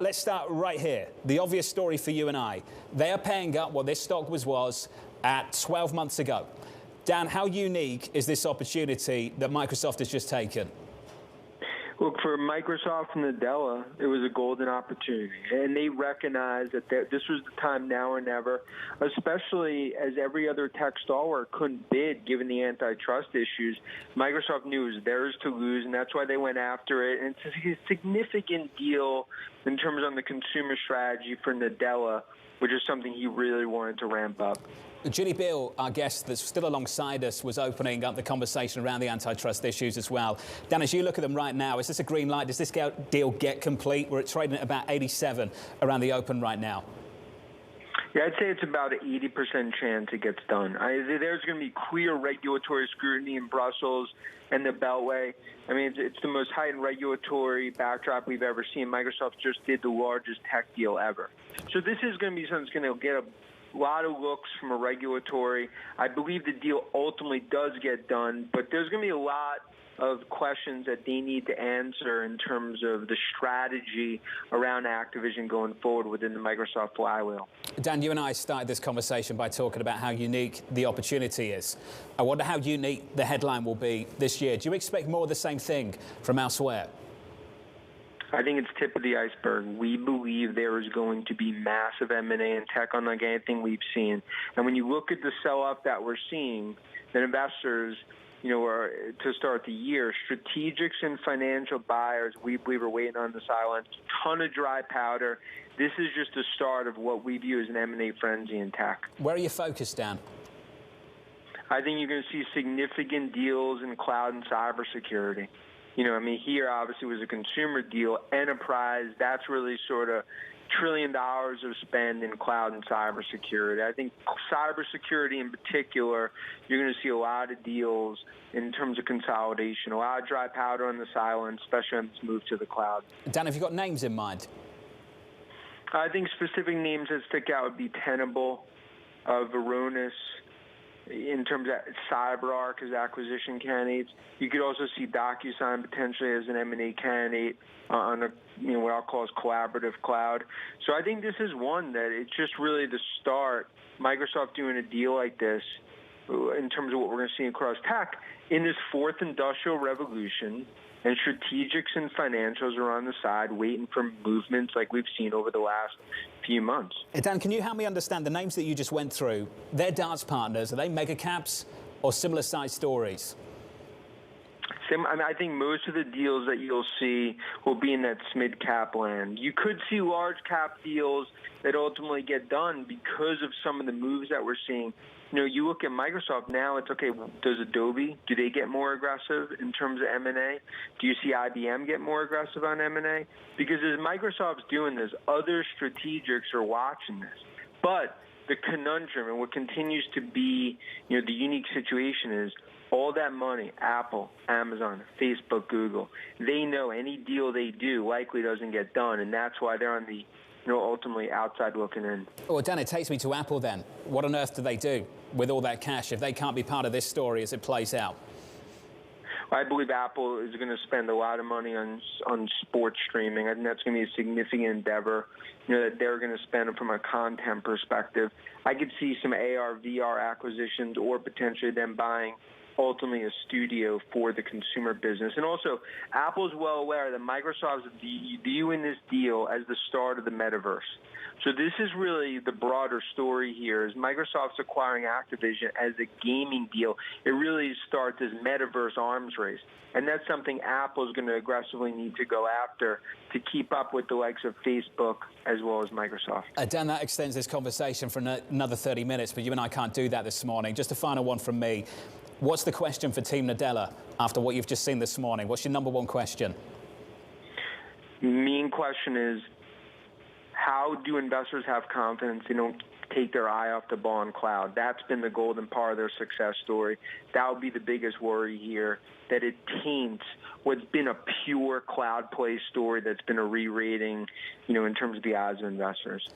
let's start right here. The obvious story for you and I. They are paying up what this stock was at 12 months ago. Dan, how unique is this opportunity that Microsoft has just taken? Look, for Microsoft and Nadella, it was a golden opportunity, and they recognized that this was the time now or never, especially as every other tech stalwart couldn't bid given the antitrust issues. Microsoft knew it was theirs to lose, and that's why they went after it. And it's a significant deal in terms of the consumer strategy for Nadella, which is something he really wanted to ramp up. Ginny Beale, our guest that's still alongside us, was opening up the conversation around the antitrust issues as well. Dan, as you look at them right now, is this a green light? Does this deal get complete? We're trading at about 87 around the open right now. Yeah, I'd say it's about an 80% chance it gets done. There's going to be clear regulatory scrutiny in Brussels and the Beltway. I mean, it's the most heightened regulatory backdrop we've ever seen. Microsoft just did the largest tech deal ever. So this is going to be something that's going to get a lot of looks from a regulatory. I believe the deal ultimately does get done, but there's going to be a lot of questions that they need to answer in terms of the strategy around Activision going forward within the Microsoft flywheel. Dan, you and I started this conversation by talking about how unique the opportunity is. I wonder how unique the headline will be this year. Do you expect more of the same thing from elsewhere? I think it's tip of the iceberg. We believe there is going to be massive M&A in tech unlike anything we've seen. And when you look at the sell-off that we're seeing, then investors, are, to start the year, strategics and financial buyers, we believe are waiting on the sidelines. Ton of dry powder. This is just the start of what we view as an M&A frenzy in tech. Where are you focused, Dan? I think you're going to see significant deals in cloud and cybersecurity. Here obviously was a consumer deal. Enterprise, that's really sort of $1 trillion of spend in cloud and cybersecurity. I think cybersecurity in particular, you're going to see a lot of deals in terms of consolidation, a lot of dry powder on the sideline, especially on this move to the cloud. Dan, have you got names in mind? I think specific names that stick out would be Tenable, Varonis, in terms of CyberArk as acquisition candidates. You could also see DocuSign potentially as an M&A candidate on what I'll call as collaborative cloud. So I think this is one that it's just really the start. Microsoft doing a deal like this in terms of what we're going to see across tech in this fourth industrial revolution, and strategics and financials are on the side waiting for movements like we've seen over the last few months. Dan, can you help me understand the names that you just went through? They're dance partners. Are they mega caps or similar size stories? I think most of the deals that you'll see will be in that mid-cap land. You could see large-cap deals that ultimately get done because of some of the moves that we're seeing. You look at Microsoft now, it's okay, does Adobe, do they get more aggressive in terms of M&A? Do you see IBM get more aggressive on M&A? Because as Microsoft's doing this, other strategics are watching this. But the conundrum and what continues to be, the unique situation is all that money, Apple, Amazon, Facebook, Google, they know any deal they do likely doesn't get done, and that's why they're on the ultimately outside looking in. Well, Dan, it takes me to Apple then. What on earth do they do with all that cash if they can't be part of this story as it plays out? I believe Apple is going to spend a lot of money on sports streaming. I think that's going to be a significant endeavor, that they're going to spend from a content perspective. I could see some AR, VR acquisitions or potentially them buying ultimately a studio for the consumer business. And also, Apple's well aware that Microsoft's viewing this deal as the start of the metaverse. So this is really the broader story here, is Microsoft's acquiring Activision as a gaming deal. It really starts as metaverse arms race. And that's something Apple's going to aggressively need to go after to keep up with the likes of Facebook as well as Microsoft. Dan, that extends this conversation for another 30 minutes, but you and I can't do that this morning. Just a final one from me. What's the question for Team Nadella after what you've just seen this morning? What's your number one question? The main question is, how do investors have confidence they don't take their eye off the ball on cloud? That's been the golden part of their success story. That would be the biggest worry here, that it taints what's been a pure cloud play story that's been a re-rating, in terms of the eyes of investors.